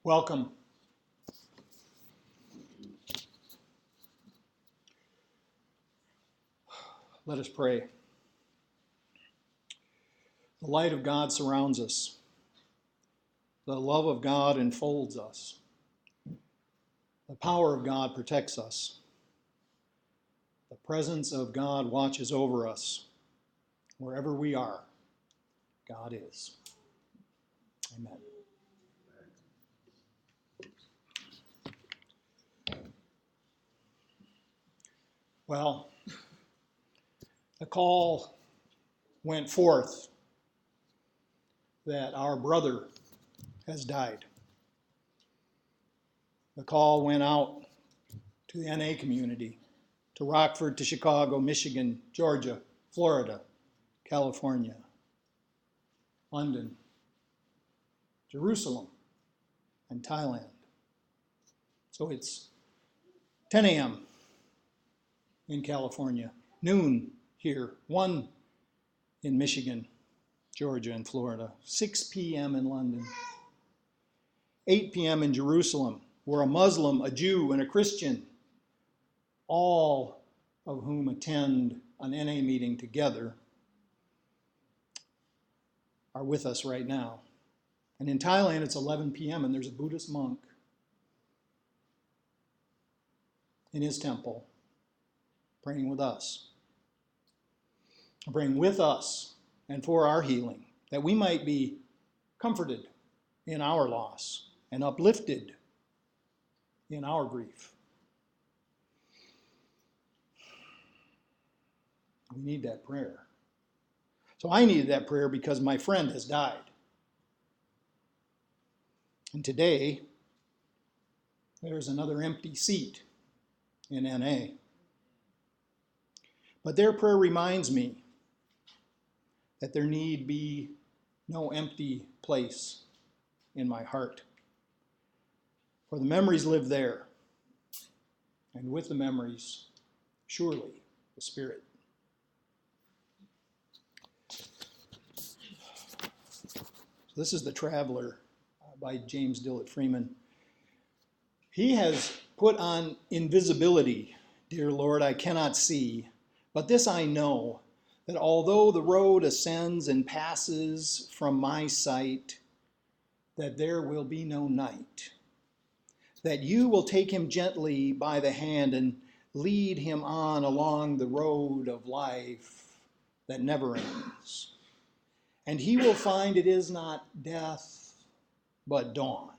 Welcome. Let us pray. The light of God surrounds us. The love of God enfolds us. The power of God protects us. The presence of God watches over us. Wherever we are, God is. Amen. Well, the call went forth that our brother has died. The call went out to the NA community, to Rockford, to Chicago, Michigan, Georgia, Florida, California, London, Jerusalem, and Thailand. So it's 10 a.m. in California, noon here, 1 in Michigan, Georgia, and Florida, 6 p.m. in London, 8 p.m. in Jerusalem, where a Muslim, a Jew, and a Christian, all of whom attend an NA meeting together, are with us right now. And in Thailand, it's 11 p.m., and there's a Buddhist monk in his temple praying with us. Praying with us and for our healing, that we might be comforted in our loss and uplifted in our grief. We need that prayer. So I needed that prayer because my friend has died. And today, there's another empty seat in NA. But their prayer reminds me that there need be no empty place in my heart. For the memories live there, and with the memories, surely the Spirit. This is The Traveler by James Dillett Freeman. He has put on invisibility, dear Lord, I cannot see, but this I know, that although the road ascends and passes from my sight, that there will be no night, that you will take him gently by the hand and lead him on along the road of life that never ends. And he will find it is not death, but dawn.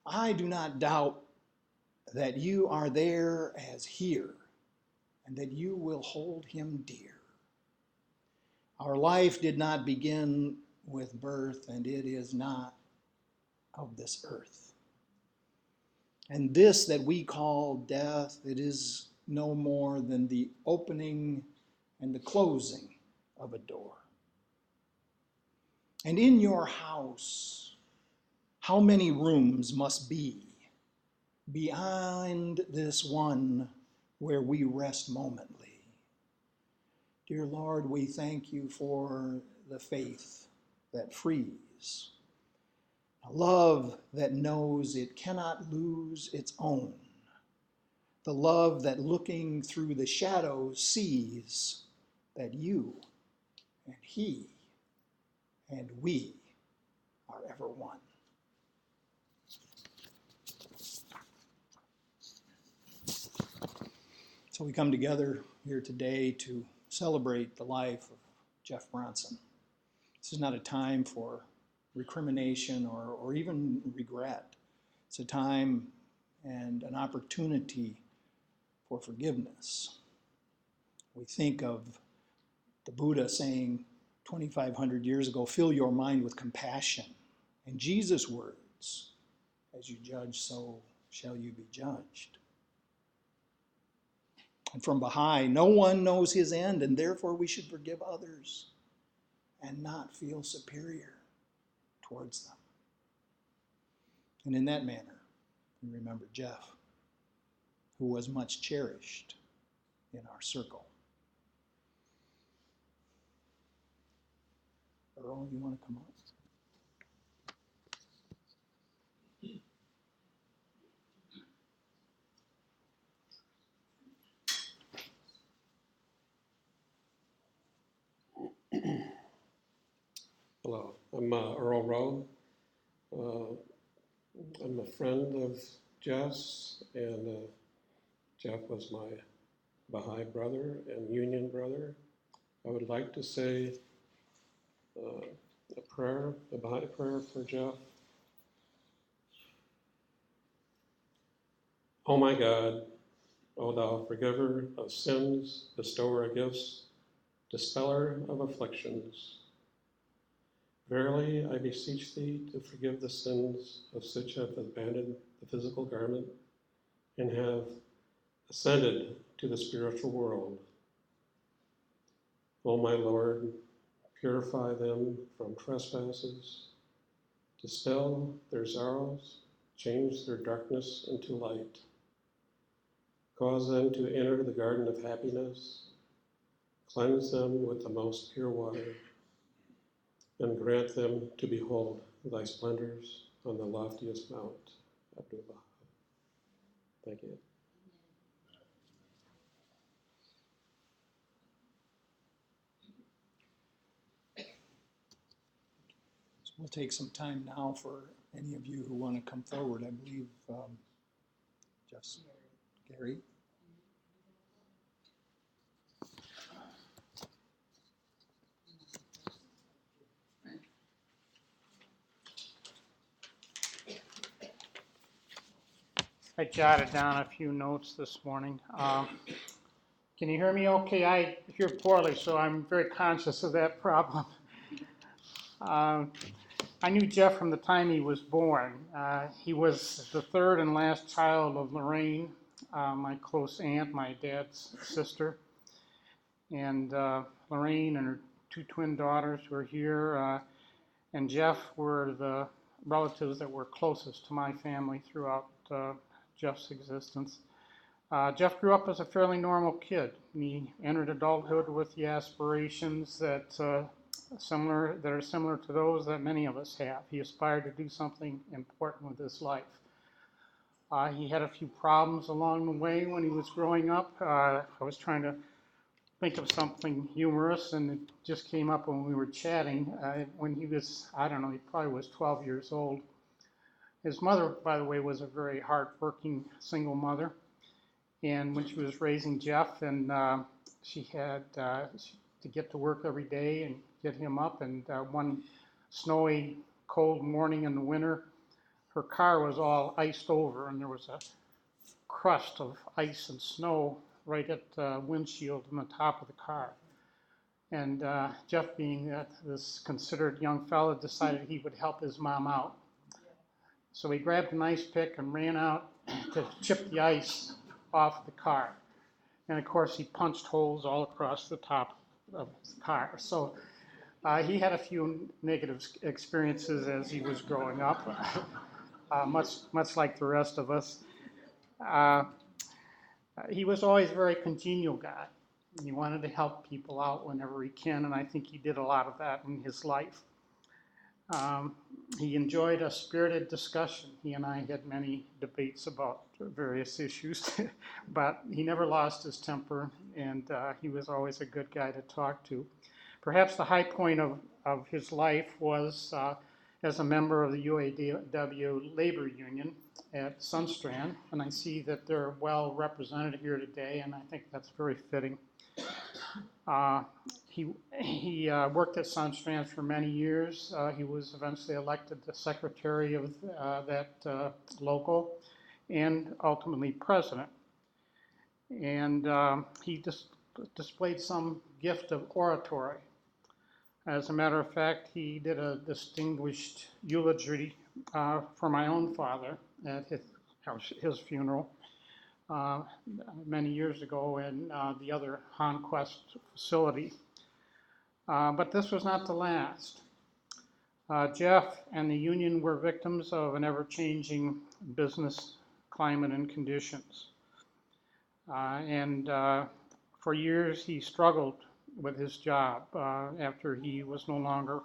I do not doubt that you are there as here, and that you will hold him dear. Our life did not begin with birth, and it is not of this earth. And this that we call death, it is no more than the opening and the closing of a door. And in your house, how many rooms must be behind this one where we rest momently? Dear Lord, we thank you for the faith that frees, a love that knows it cannot lose its own, the love that looking through the shadows sees that you and he and we are ever one. So we come together here today to celebrate the life of Jeff Bronson. This is not a time for recrimination or even regret. It's a time and an opportunity for forgiveness. We think of the Buddha saying 2,500 years ago, fill your mind with compassion. And Jesus' words, as you judge, so shall you be judged. And from Baha'i, no one knows his end, and therefore we should forgive others and not feel superior towards them. And in that manner, we remember Jeff, who was much cherished in our circle. Earl, you want to come up? Hello, I'm Earl Rowe. I'm a friend of Jeff's, and Jeff was my Baha'i brother and Union brother. I would like to say a prayer, a Baha'i prayer for Jeff. Oh my God, O thou forgiver of sins, bestower of gifts, dispeller of afflictions. Verily, I beseech thee to forgive the sins of such as have abandoned the physical garment and have ascended to the spiritual world. O my Lord, purify them from trespasses, dispel their sorrows, change their darkness into light, cause them to enter the garden of happiness, cleanse them with the most pure water, and grant them to behold thy splendors on the loftiest mount, Abdu'l-Baha. Thank you. So we'll take some time now for any of you who want to come forward. I believe Jeff's Gary. I jotted down a few notes this morning. Can you hear me okay? I hear poorly, so I'm very conscious of that problem. I knew Jeff from the time he was born. He was the third and last child of Lorraine, my close aunt, my dad's sister. And Lorraine and her two twin daughters were here, and Jeff were the relatives that were closest to my family throughout Jeff's existence. Jeff grew up as a fairly normal kid. He entered adulthood with the aspirations that are similar to those that many of us have. He aspired to do something important with his life. He had a few problems along the way when he was growing up. I was trying to think of something humorous, and it just came up when we were chatting. When he was, I don't know, he probably was 12 years old. His mother, by the way, was a very hard-working single mother. And when she was raising Jeff, and she had to get to work every day and get him up. And one snowy, cold morning in the winter, her car was all iced over, and there was a crust of ice and snow right at the windshield on the top of the car. And Jeff, being this considerate young fellow, decided he would help his mom out. So he grabbed an ice pick and ran out to chip the ice off the car. And of course, he punched holes all across the top of his car. So he had a few negative experiences as he was growing up, much like the rest of us. He was always a very congenial guy. He wanted to help people out whenever he can, and I think he did a lot of that in his life. He enjoyed a spirited discussion. He and I had many debates about various issues, but he never lost his temper, and he was always a good guy to talk to. Perhaps the high point of his life was as a member of the UAW labor union at Sunstrand, and I see that they're well represented here today, and I think that's very fitting. He worked at Sunstrand for many years. He was eventually elected the secretary of that local and ultimately president. And he displayed some gift of oratory. As a matter of fact, he did a distinguished eulogy for my own father at his funeral many years ago in the other Honquest facility. But this was not the last. Jeff and the union were victims of an ever-changing business climate and conditions. And for years he struggled with his job after he was no longer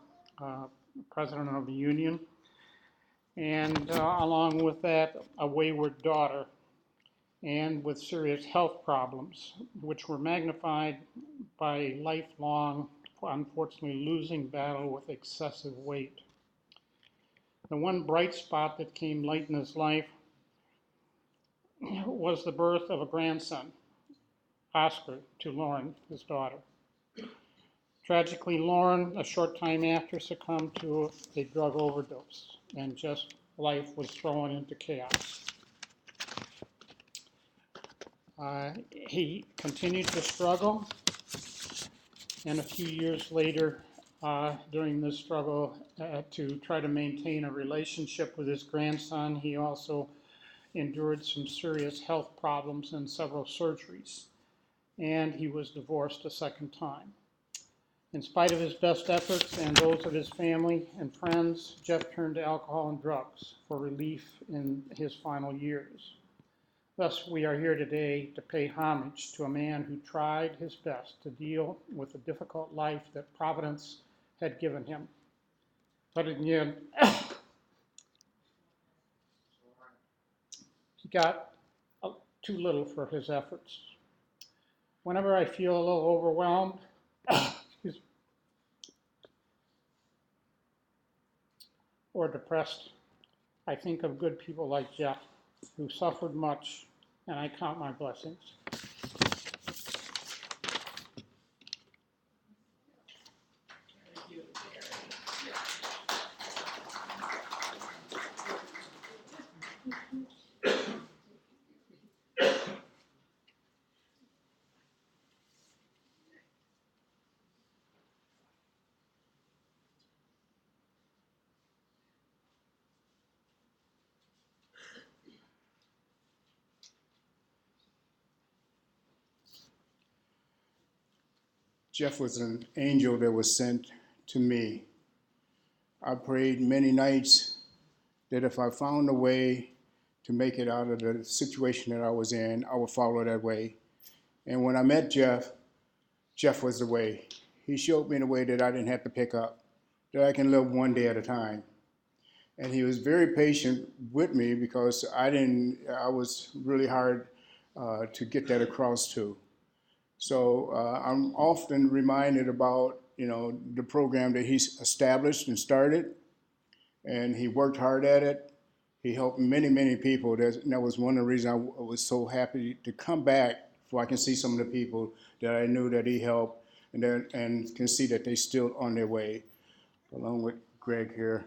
president of the union. And along with that, a wayward daughter, and with serious health problems, which were magnified by lifelong unfortunately losing battle with excessive weight. The one bright spot that came late in his life was the birth of a grandson, Oscar, to Lauren, his daughter. Tragically, Lauren, a short time after, succumbed to a drug overdose, and just life was thrown into chaos. He continued to struggle, and a few years later, during this struggle to try to maintain a relationship with his grandson, he also endured some serious health problems and several surgeries, and he was divorced a second time. In spite of his best efforts and those of his family and friends, Jeff turned to alcohol and drugs for relief in his final years. Thus, we are here today to pay homage to a man who tried his best to deal with the difficult life that Providence had given him. But in the end, he got too little for his efforts. Whenever I feel a little overwhelmed, or depressed, I think of good people like Jeff, who suffered much, and I count my blessings. Jeff was an angel that was sent to me. I prayed many nights that if I found a way to make it out of the situation that I was in, I would follow that way. And when I met Jeff, Jeff was the way. He showed me the way that I didn't have to pick up, that I can live one day at a time. And he was very patient with me because I was really hard to get that across to. So I'm often reminded about, the program that he's established and started, and he worked hard at it. He helped many, many people. That was one of the reasons I was so happy to come back so I can see some of the people that I knew that he helped and can see that they're still on their way, along with Greg here.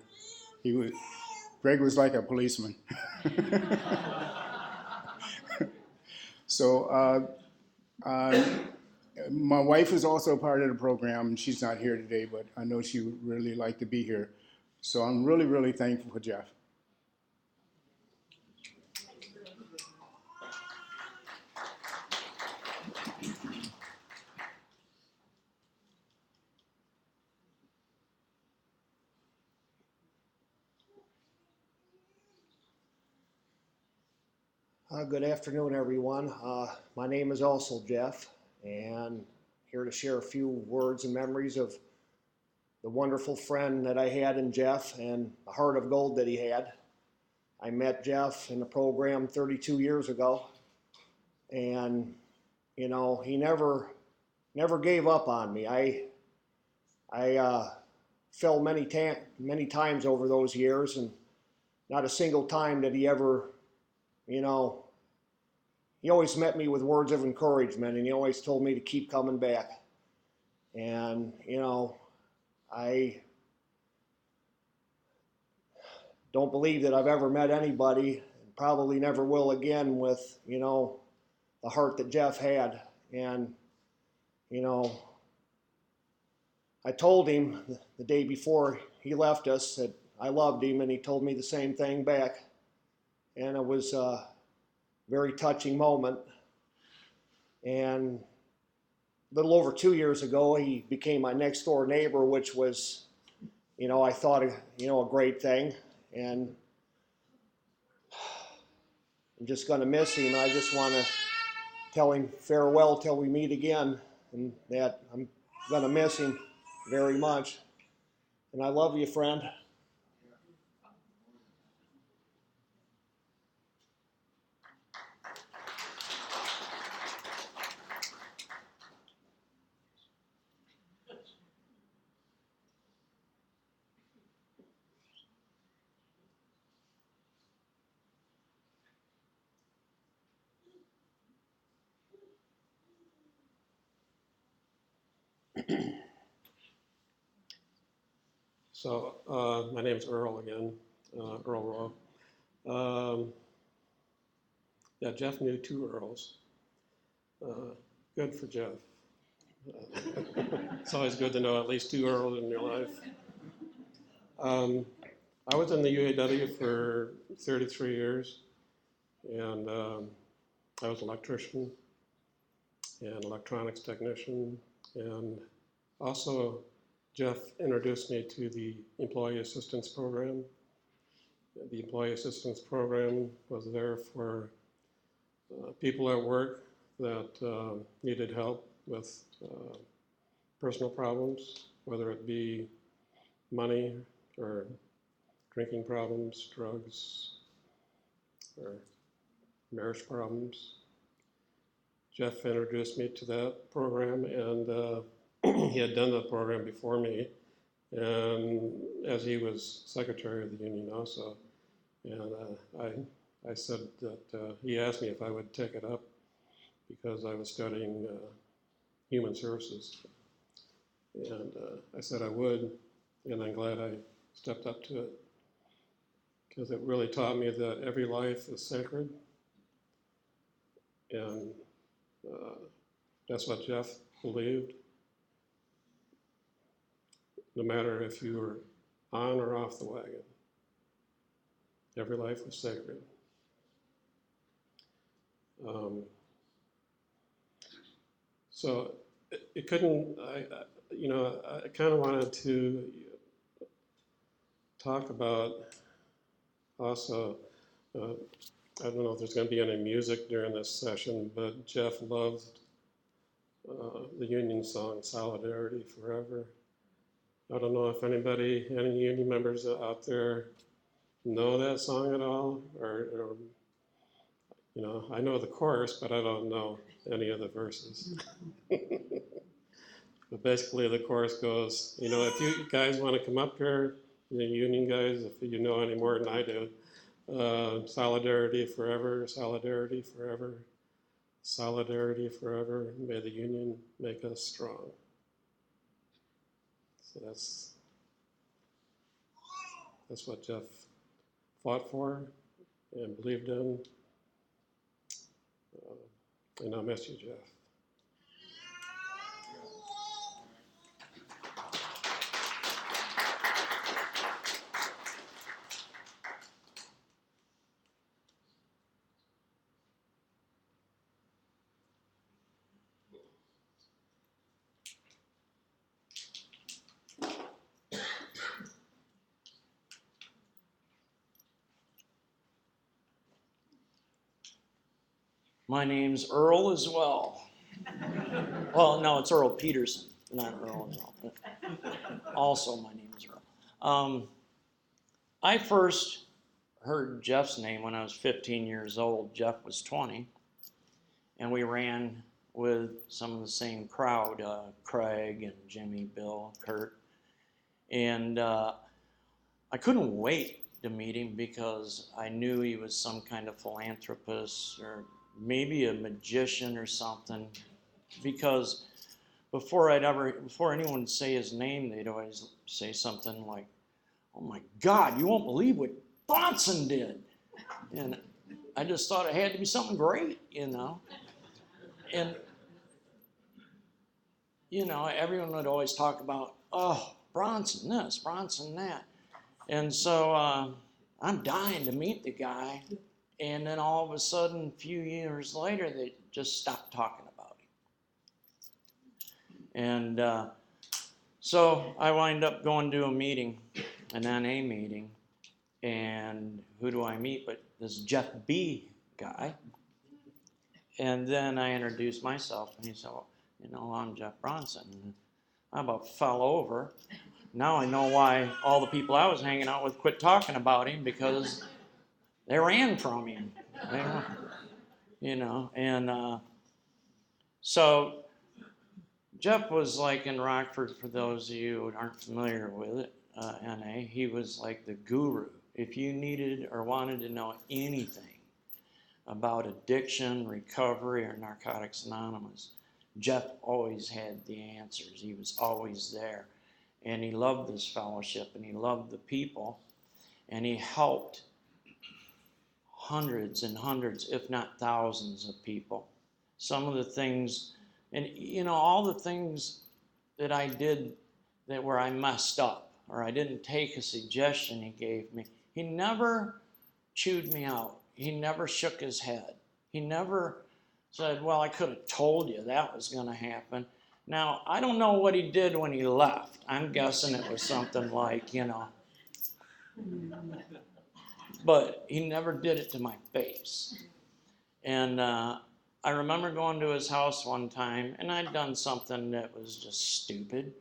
Greg was like a policeman. So my wife is also part of the program. She's not here today, but I know she would really like to be here. So I'm really, really thankful for Jeff. Good afternoon, everyone. My name is also Jeff, and here to share a few words and memories of the wonderful friend that I had in Jeff and the heart of gold that he had. I met Jeff in the program 32 years ago, and he never gave up on me. I fell many times over those years, and not a single time did he ever, he always met me with words of encouragement, and he always told me to keep coming back. And, I don't believe that I've ever met anybody, and probably never will again, with, the heart that Jeff had. And, I told him the day before he left us that I loved him, and he told me the same thing back. And it was a very touching moment. And a little over 2 years ago, he became my next door neighbor, which was, I thought, a great thing. And I'm just going to miss him. I just want to tell him farewell till we meet again, and that I'm going to miss him very much. And I love you, friend. So my name's Earl again, Earl Rowe. Yeah, Jeff knew two Earls. Good for Jeff. It's always good to know at least two Earls in your life. I was in the UAW for 33 years, and I was an electrician and electronics technician, and also Jeff introduced me to the Employee Assistance Program. The Employee Assistance Program was there for people at work that needed help with personal problems, whether it be money or drinking problems, drugs, or marriage problems. Jeff introduced me to that program, and he had done that program before me, and as he was secretary of the union also. And I said that he asked me if I would take it up because I was studying human services. And I said I would, and I'm glad I stepped up to it because it really taught me that every life is sacred. And that's what Jeff believed. No matter if you were on or off the wagon, every life was sacred. So it couldn't, I kind of wanted to talk about also, I don't know if there's going to be any music during this session, but Jeff loved the Union song, Solidarity Forever. I don't know if any Union members out there know that song at all, or I know the chorus, but I don't know any of the verses. But basically the chorus goes, if you guys want to come up here, the Union guys, if you know any more than I do, solidarity forever, solidarity forever, solidarity forever, may the Union make us strong. So that's what Jeff fought for and believed in. And I'll miss you, Jeff. My name's Earl as well. Well, no, it's Earl Peterson, not Earl as well. Also, my name is Earl. I first heard Jeff's name when I was 15 years old. Jeff was 20, and we ran with some of the same crowd, Craig and Jimmy, Bill, Kurt. And I couldn't wait to meet him because I knew he was some kind of philanthropist or maybe a magician or something, because before anyone would say his name, they'd always say something like, "Oh my God, you won't believe what Bronson did." And I just thought it had to be something great, And, everyone would always talk about, "Oh, Bronson this, Bronson that." And so I'm dying to meet the guy. And then all of a sudden, a few years later, they just stopped talking about him. And so I wind up going to a meeting, an NA meeting, and who do I meet but this Jeff B. guy. And then I introduced myself, and he said, "Well, I'm Jeff Bronson." And I about fell over. Now I know why all the people I was hanging out with quit talking about him, because they ran from him, and so Jeff was like in Rockford, for those of you who aren't familiar with it, NA, he was like the guru. If you needed or wanted to know anything about addiction, recovery, or Narcotics Anonymous, Jeff always had the answers. He was always there. And he loved this fellowship, and he loved the people, and he helped hundreds and hundreds, if not thousands of people. Some of the things, and all the things that I did that where I messed up, or I didn't take a suggestion he gave me, he never chewed me out. He never shook his head. He never said, well, I could have told you that was going to happen. Now, I don't know what he did when he left. I'm guessing it was something like, but he never did it to my face. And I remember going to his house one time, and I'd done something that was just stupid.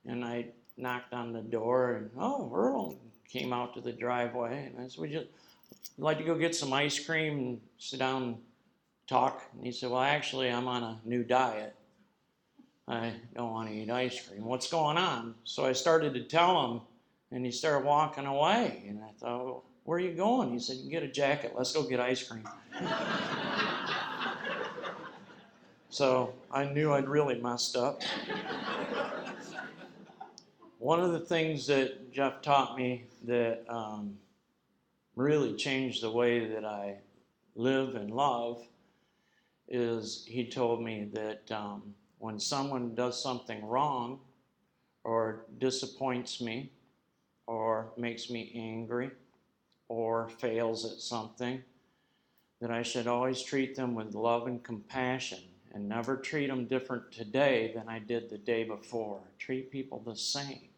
And I knocked on the door, and Earl came out to the driveway, and I said, would you like to go get some ice cream and sit down and talk? And he said, well, actually, I'm on a new diet. I don't want to eat ice cream. What's going on? So I started to tell him, and he started walking away. And I thought, well, where are you going? He said, you can get a jacket. Let's go get ice cream. So I knew I'd really messed up. One of the things that Jeff taught me that really changed the way that I live and love is he told me that when someone does something wrong or disappoints me or makes me angry or fails at something, that I should always treat them with love and compassion and never treat them different today than I did the day before. Treat people the same.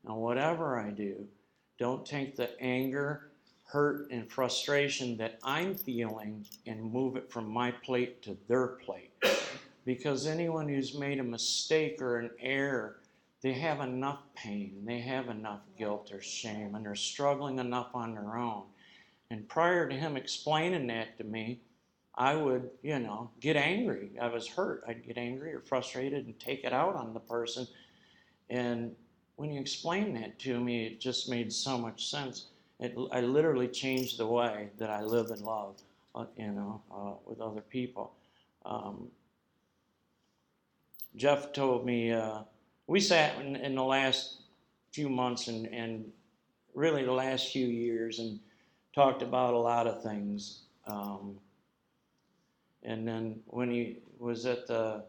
And whatever I do, don't take the anger, hurt, and frustration that I'm feeling and move it from my plate to their plate. Because anyone who's made a mistake or an error, they have enough pain, they have enough guilt or shame, and they're struggling enough on their own. And prior to him explaining that to me, I would, get angry. I was hurt. I'd get angry or frustrated and take it out on the person. And when you explained that to me, it just made so much sense. I literally changed the way that I live and love, with other people. Jeff told me, we sat in the last few months and really the last few years and talked about a lot of things. And then when he was at the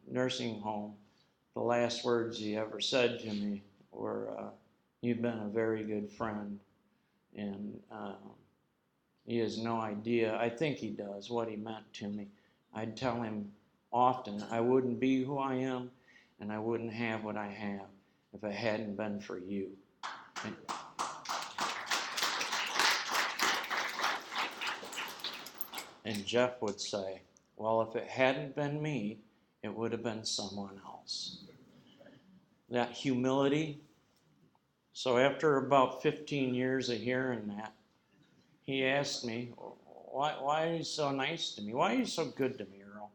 nursing home, the last words he ever said to me were, you've been a very good friend. And he has no idea, I think he does, what he meant to me. I'd tell him often I wouldn't be who I am and I wouldn't have what I have if it hadn't been for you. And Jeff would say, well, if it hadn't been me, it would have been someone else. That humility. So after about 15 years of hearing that, he asked me, why are you so nice to me? Why are you so good to me, Earl?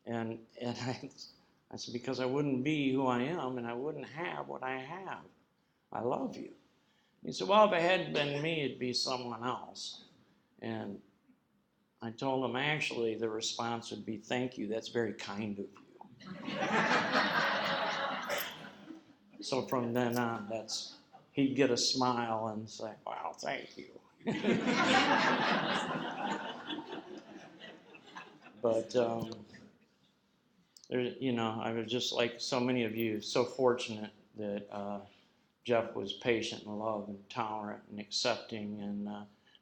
And I said, because I wouldn't be who I am and I wouldn't have what I have. I love you. He said, well, if it hadn't been me, it'd be someone else. And I told him, actually, the response would be, thank you, that's very kind of you. So from then on, he'd get a smile and say, wow, thank you. But, I was just like so many of you, so fortunate that Jeff was patient and loved and tolerant and accepting and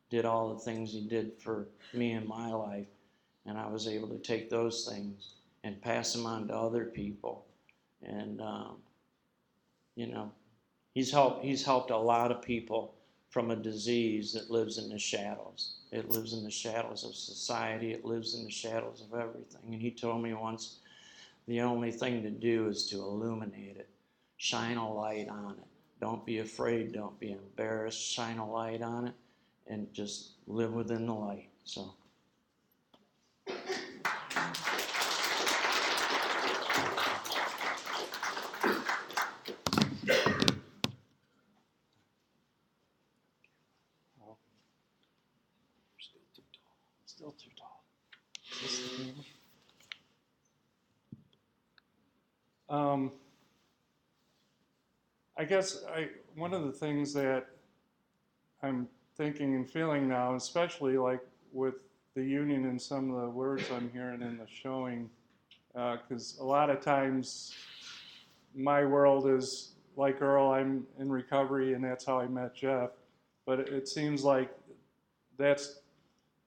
did all the things he did for me in my life. And I was able to take those things and pass them on to other people. And, he's helped a lot of people from a disease that lives in the shadows. It lives in the shadows of society. It lives in the shadows of everything. And he told me once, the only thing to do is to illuminate it. Shine a light on it. Don't be afraid. Don't be embarrassed. Shine a light on it and just live within the light. So. Still too tall. Still too tall. I guess one of the things that I'm thinking and feeling now, especially like with the union and some of the words I'm hearing in the showing, because a lot of times my world is like Earl, I'm in recovery and that's how I met Jeff. But it seems like that's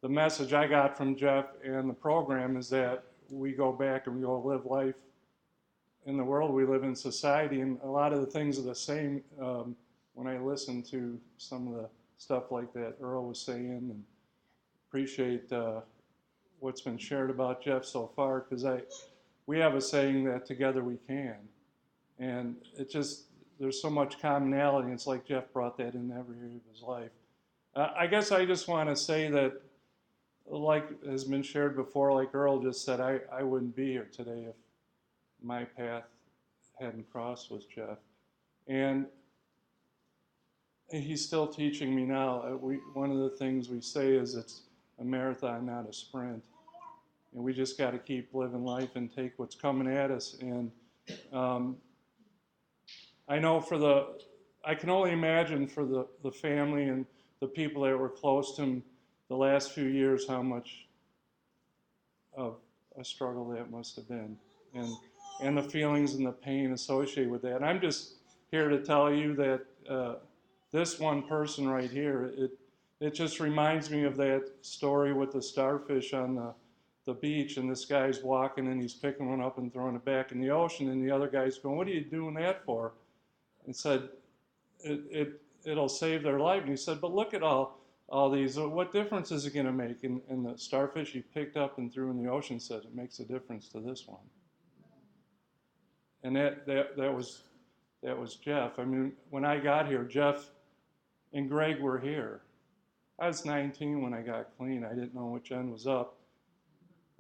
the message I got from Jeff and the program is that we go back and we go live life in the world we live in, society, and a lot of the things are the same when I listen to some of the stuff like that Earl was saying, and appreciate what's been shared about Jeff so far, because we have a saying that together we can, and it just, there's so much commonality. It's like Jeff brought that in every area of his life. I guess I just want to say that, like has been shared before, like Earl just said, I wouldn't be here today if my path hadn't crossed with Jeff. And he's still teaching me now. One of the things we say is it's a marathon, not a sprint. And we just got to keep living life and take what's coming at us. And I know I can only imagine for the family and the people that were close to him the last few years, how much of a struggle that must have been. And the feelings and the pain associated with that. And I'm just here to tell you that this one person right here, it just reminds me of that story with the starfish on the beach, and this guy's walking and he's picking one up and throwing it back in the ocean, and the other guy's going, "What are you doing that for?" And said, it'll save their life. And he said, "But look at all these, what difference is it going to make?" And the starfish he picked up and threw in the ocean said, "It makes a difference to this one." And that was Jeff. I mean, when I got here, Jeff and Greg were here. I was 19 when I got clean. I didn't know which end was up.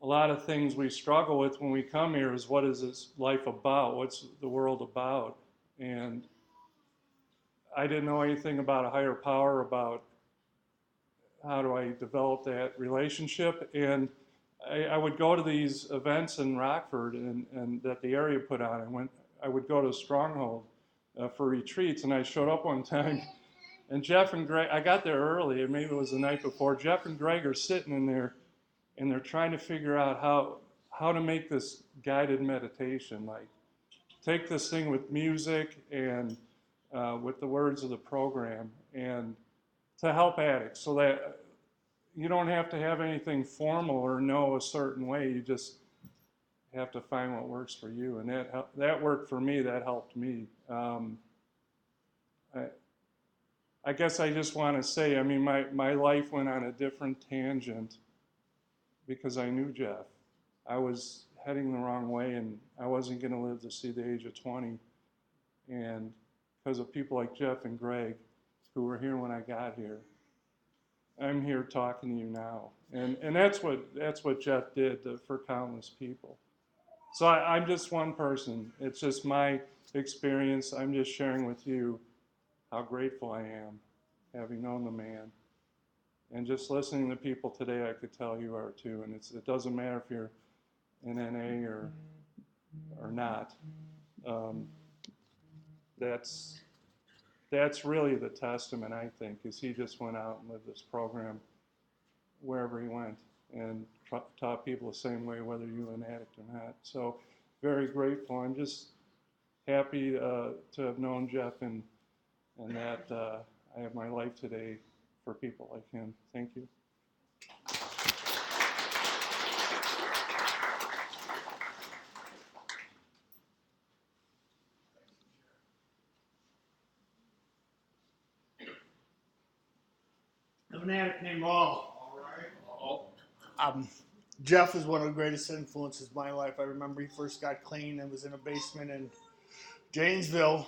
A lot of things we struggle with when we come here is, what is this life about? What's the world about? And I didn't know anything about a higher power, about how do I develop that relationship. And I would go to these events in Rockford and that the area put on. I would go to Stronghold for retreats, and I showed up one time, and Jeff and Greg, I got there early, and maybe it was the night before. Jeff and Greg are sitting in there, and they're trying to figure out how to make this guided meditation, like take this thing with music and with the words of the program, and to help addicts, so that you don't have to have anything formal or know a certain way. You just have to find what works for you, and that worked for me. That helped me. I guess I just want to say, I mean, my life went on a different tangent because I knew Jeff. I was heading the wrong way, and I wasn't going to live to see the age of 20. And because of people like Jeff and Greg, who were here when I got here, I'm here talking to you now. And that's what Jeff did for countless people. So I'm just one person. It's just my experience. I'm just sharing with you how grateful I am, having known the man. And just listening to people today, I could tell you are too. And it doesn't matter if you're in NA or not. That's really the testament, I think, is he just went out and lived this program wherever he went and taught people the same way, whether you were an addict or not. So very grateful. I'm just happy to have known Jeff and that I have my life today for people like him. Thank you. I'm an addict named All. Jeff is one of the greatest influences in my life. I remember he first got clean and was in a basement in Janesville,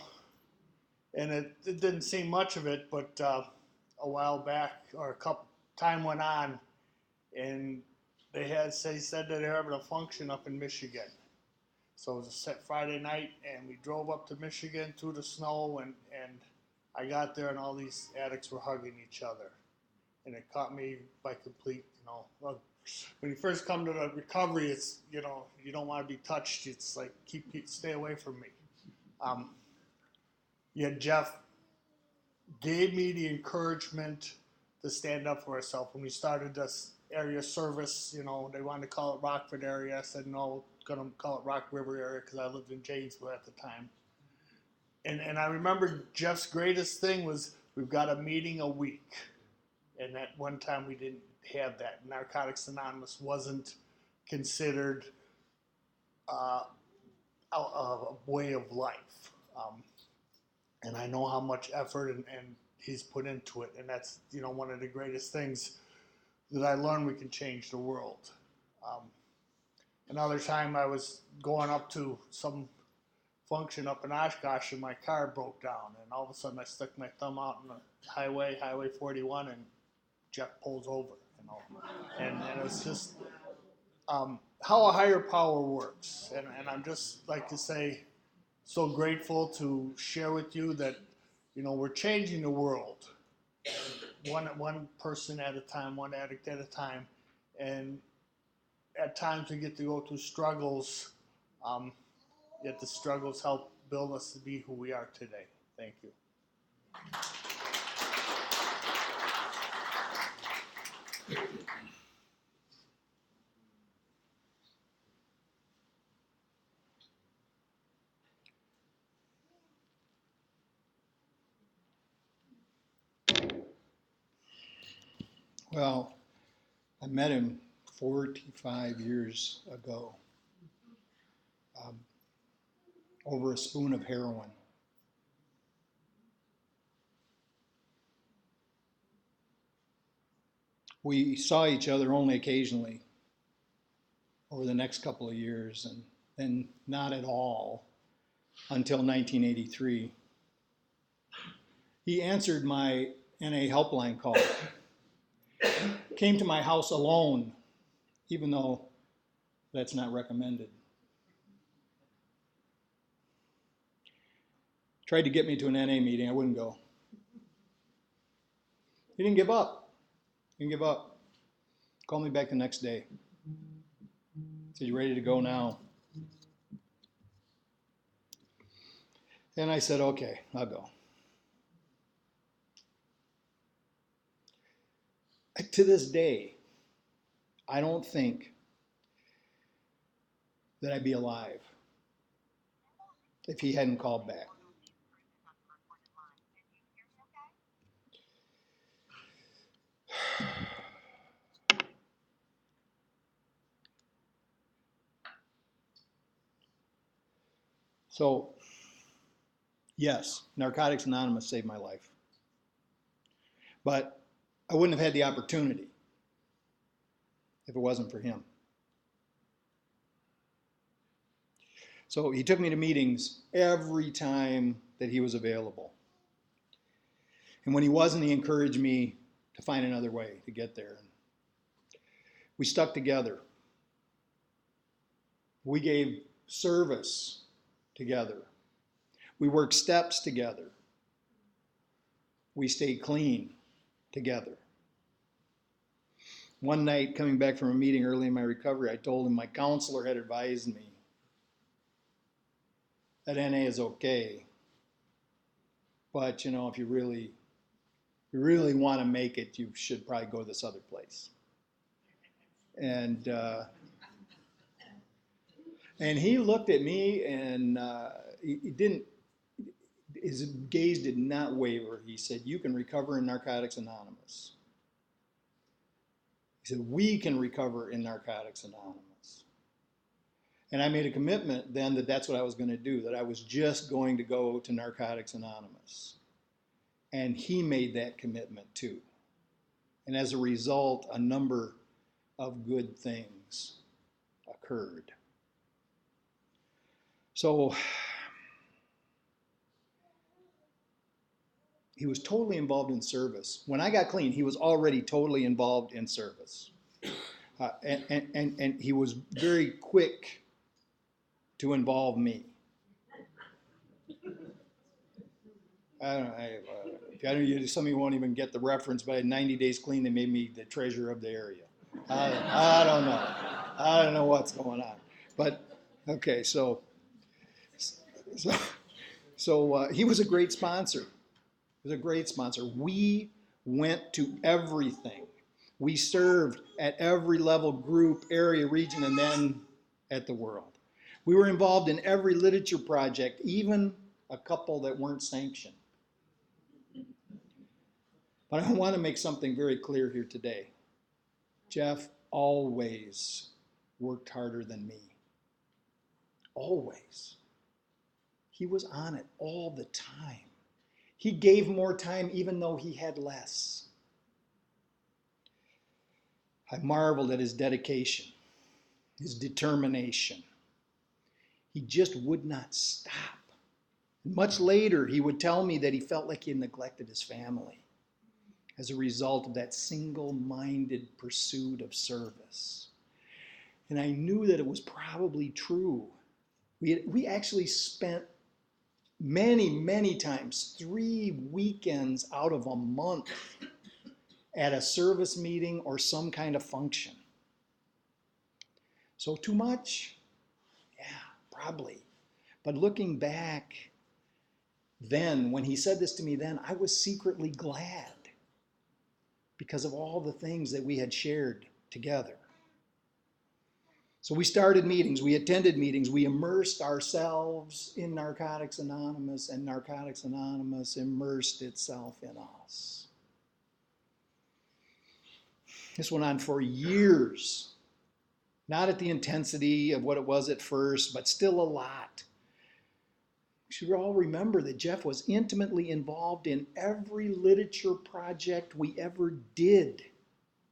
and it didn't seem much of it, but a while back, or time went on, and they said that they're having a function up in Michigan. So it was a set Friday night, and we drove up to Michigan through the snow, and I got there, and all these addicts were hugging each other. And it caught me by complete, when you first come to the recovery, it's, you know, you don't want to be touched. It's like, stay away from me. Yet Jeff gave me the encouragement to stand up for myself. When we started this area service, you know, they wanted to call it Rockford area. I said, no, gonna call it Rock River area because I lived in Janesville at the time. And I remember Jeff's greatest thing was, we've got a meeting a week. And at one time we didn't have that. Narcotics Anonymous wasn't considered a way of life. And I know how much effort and he's put into it. And that's, you know, one of the greatest things that I learned. We can change the world. Another time I was going up to some function up in Oshkosh and my car broke down. And all of a sudden I stuck my thumb out on the highway 41, and Jeff pulls over, you know. And it's just how a higher power works. And I'm just like to say, so grateful to share with you that, you know, we're changing the world, one person at a time, one addict at a time, and at times we get to go through struggles, yet the struggles help build us to be who we are today. Thank you. Well, I met him 45 years ago over a spoon of heroin. We saw each other only occasionally over the next couple of years, and then not at all until 1983. He answered my NA helpline call, came to my house alone, even though that's not recommended. Tried to get me to an NA meeting, I wouldn't go. He didn't give up. He didn't give up. Called me back the next day. Said, you ready to go now? And I said, okay, I'll go. To this day, I don't think that I'd be alive if he hadn't called back. So, yes, Narcotics Anonymous saved my life. But I wouldn't have had the opportunity if it wasn't for him. So he took me to meetings every time that he was available. And when he wasn't, he encouraged me to find another way to get there. We stuck together. We gave service together. We worked steps together. We stayed clean together. One night, coming back from a meeting early in my recovery, I told him my counselor had advised me that NA is okay, but you know, if you really want to make it, you should probably go to this other place. And he looked at me, and he didn't. His gaze did not waver. He said, "You can recover in Narcotics Anonymous." He said, "We can recover in Narcotics Anonymous." And I made a commitment then that that's what I was going to do, that I was just going to go to Narcotics Anonymous. And he made that commitment too. And as a result, a number of good things occurred. So he was totally involved in service. When I got clean, he was already totally involved in service. And he was very quick to involve me. I don't know, some of you won't even get the reference, but at 90 Days Clean, they made me the treasurer of the area. I don't know. I don't know what's going on. But, okay, so he was a great sponsor. He was a great sponsor. We went to everything. We served at every level, group, area, region, and then at the world. We were involved in every literature project, even a couple that weren't sanctioned. But I want to make something very clear here today. Jeff always worked harder than me. Always. He was on it all the time. He gave more time even though he had less. I marveled at his dedication, his determination. He just would not stop. Much later, he would tell me that he felt like he had neglected his family as a result of that single-minded pursuit of service. And I knew that it was probably true. We actually spent many times 3 weekends out of a month at a service meeting or some kind of function. So too much? Yeah, probably. But looking back then, when he said this to me then, I was secretly glad because of all the things that we had shared together. So we started meetings, we attended meetings, we immersed ourselves in Narcotics Anonymous, and Narcotics Anonymous immersed itself in us. This went on for years, not at the intensity of what it was at first, but still a lot. You should all remember that Jeff was intimately involved in every literature project we ever did.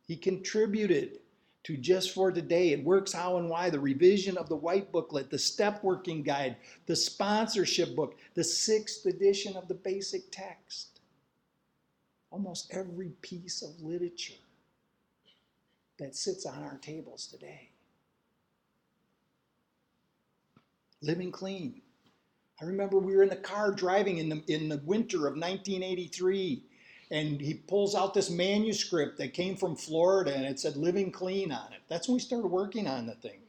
He contributed to Just for Today, It Works How and Why, the revision of the White Booklet, the Step Working Guide, the sponsorship book, the 6th edition of the basic text. Almost every piece of literature that sits on our tables today. Living Clean. I remember we were in the car driving in the winter of 1983, and he pulls out this manuscript that came from Florida, and it said Living Clean on it. That's when we started working on the thing.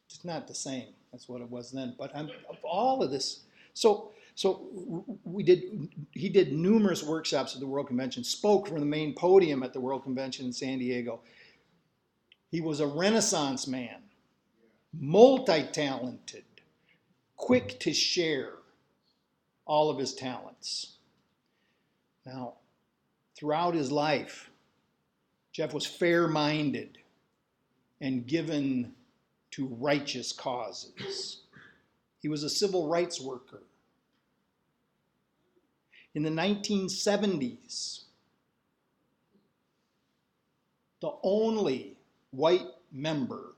It's not the same. That's what it was then. But all of this. So he did numerous workshops at the World Convention, spoke from the main podium at the World Convention in San Diego. He was a Renaissance man, multi-talented, quick to share all of his talents. Now, throughout his life, Jeff was fair-minded and given to righteous causes. He was a civil rights worker. In the 1970s, the only white member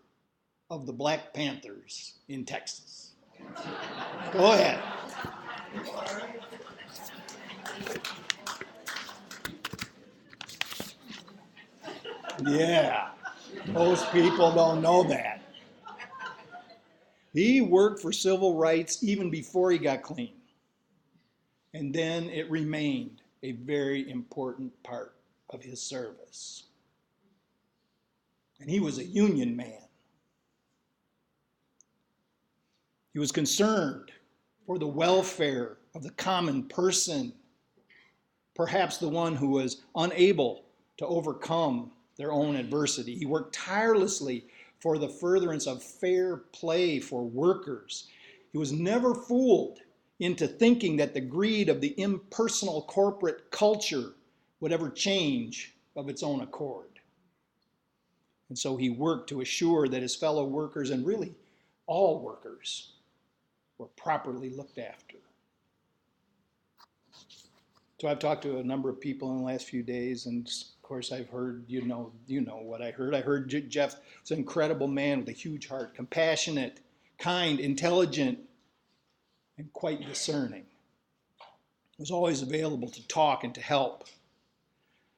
of the Black Panthers in Texas. Go ahead. Yeah, most people don't know that. He worked for civil rights even before he got clean. And then it remained a very important part of his service. And he was a union man. He was concerned for the welfare of the common person, perhaps the one who was unable to overcome their own adversity. He worked tirelessly for the furtherance of fair play for workers. He was never fooled into thinking that the greed of the impersonal corporate culture would ever change of its own accord. And so he worked to assure that his fellow workers, and really all workers, were properly looked after. So I've talked to a number of people in the last few days, and of course I've heard, you know what I heard. I heard Jeff was an incredible man with a huge heart, compassionate, kind, intelligent, and quite discerning. He was always available to talk and to help.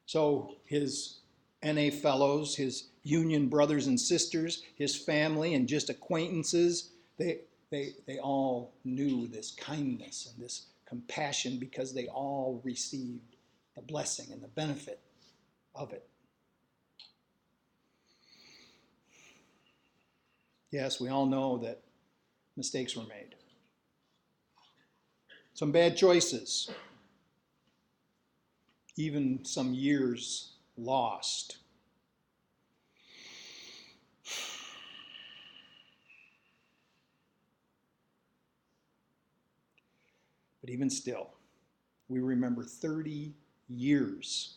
So his NA fellows, his union brothers and sisters, his family, and just acquaintances, they all knew this kindness and this compassion because they all received the blessing and the benefit of it. Yes, we all know that mistakes were made. Some bad choices. Even some years lost. But even still, we remember 30 years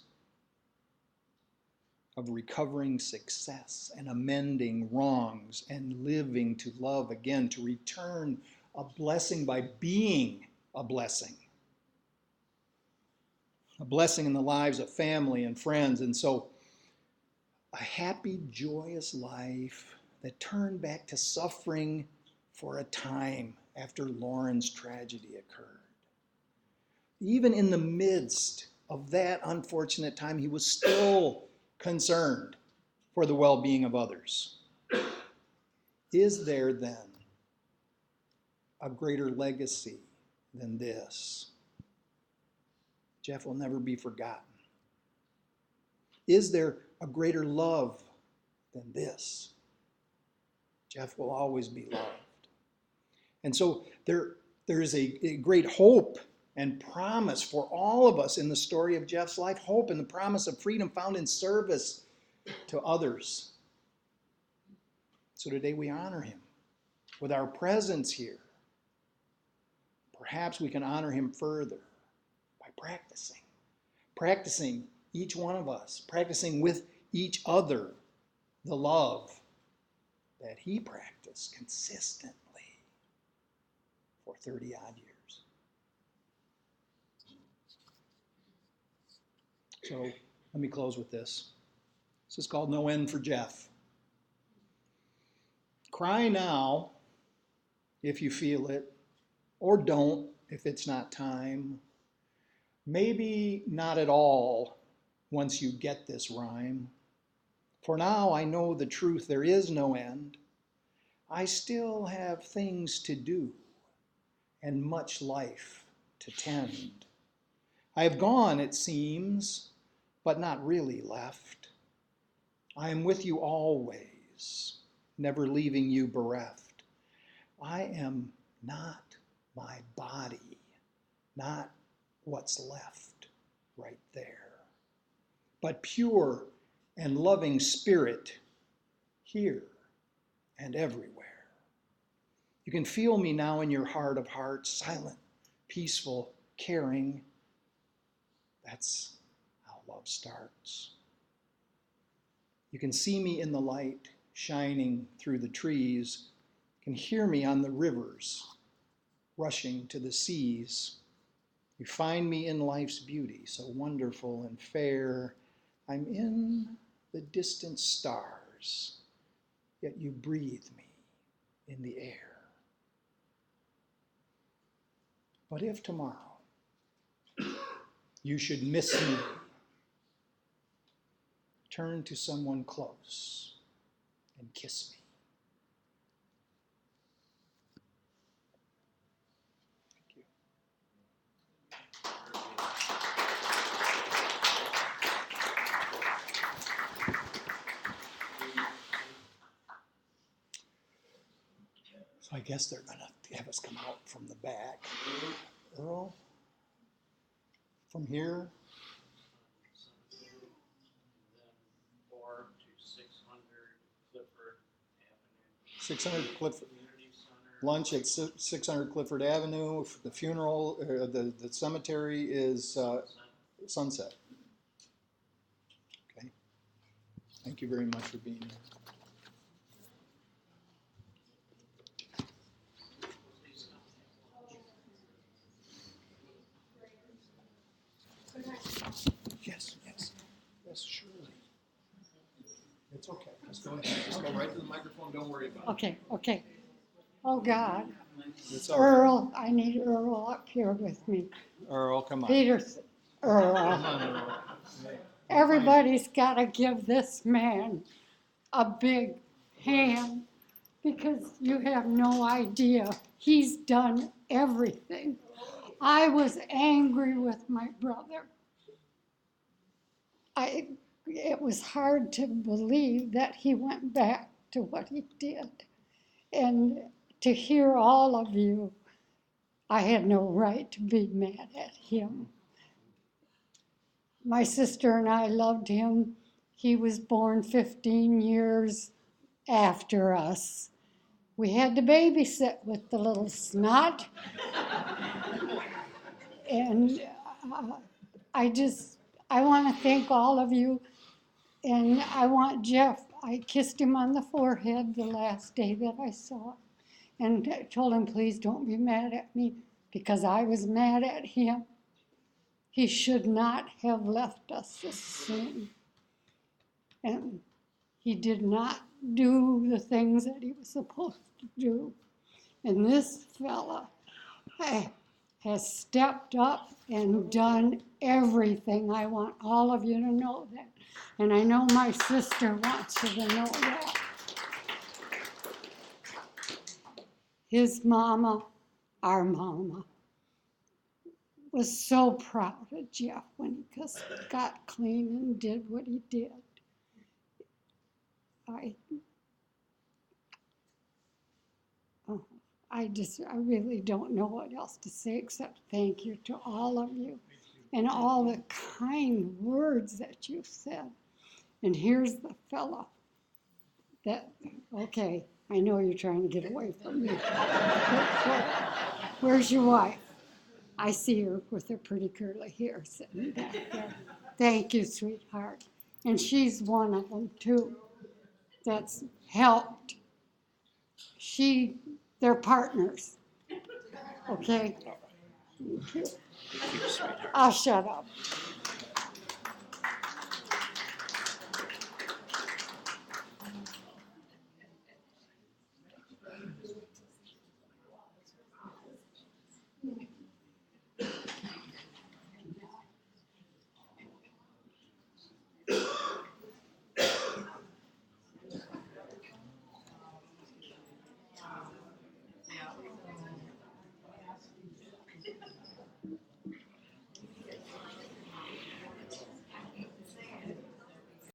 of recovering success and amending wrongs and living to love again, to return a blessing by being a blessing. A blessing in the lives of family and friends. And so, a happy, joyous life that turned back to suffering for a time after Lauren's tragedy occurred. Even in the midst of that unfortunate time, he was still concerned for the well-being of others. Is there then a greater legacy than this? Jeff will never be forgotten. Is there a greater love than this? Jeff will always be loved. And so there is a great hope and promise for all of us in the story of Jeff's life. Hope and the promise of freedom found in service to others. So today we honor him with our presence here. Perhaps we can honor him further by practicing each one of us, practicing with each other the love that he practiced consistently for 30 odd years. So let me close with this. This is called No End for Jeff. Cry now if you feel it, or don't if it's not time. Maybe not at all once you get this rhyme. For now I know the truth, there is no end. I still have things to do and much life to tend. I have gone, it seems, but not really left. I am with you always, never leaving you bereft. I am not my body, not what's left right there, but pure and loving spirit here and everywhere. You can feel me now in your heart of hearts, silent, peaceful, caring. That's how love starts. You can see me in the light shining through the trees. You can hear me on the rivers rushing to the seas. You find me in life's beauty, so wonderful and fair. I'm in the distant stars, yet you breathe me in the air. But if tomorrow you should miss me, turn to someone close and kiss me. Thank you. So I guess they're going to have us come out from the back. Earl, from here. 600 Clifford, lunch at 600 Clifford Avenue. The funeral, the cemetery is Sunset. Okay. Thank you very much for being here. Yes, surely. It's okay. Just go ahead. Just go right to the microphone. Don't worry about it. Okay. Oh, God. It's all right. Earl, I need Earl up here with me. Earl, come on. Peterson, Come Earl. on, Earl. Everybody's got to give this man a big hand because you have no idea. He's done everything. I was angry with my brother. It was hard to believe that he went back to what he did. And to hear all of you, I had no right to be mad at him. My sister and I loved him. He was born 15 years after us. We had to babysit with the little snot. And I want to thank all of you. And I want Jeff, I kissed him on the forehead the last day that I saw him. And I told him, please don't be mad at me, because I was mad at him. He should not have left us this soon. And he did not do the things that he was supposed to do. And this fella has stepped up and done everything. I want all of you to know that. And I know my sister wants you to know that. His mama, our mama, was so proud of Jeff when he just got clean and did what he did. I really don't know what else to say except thank you to all of you and all the kind words that you said. And here's the fella that, okay, I know you're trying to get away from me. Where's your wife? I see her with her pretty curly hair sitting back there. Thank you, sweetheart. And she's one of them too that's helped. They're partners. Okay? Thank you. I'll shut up.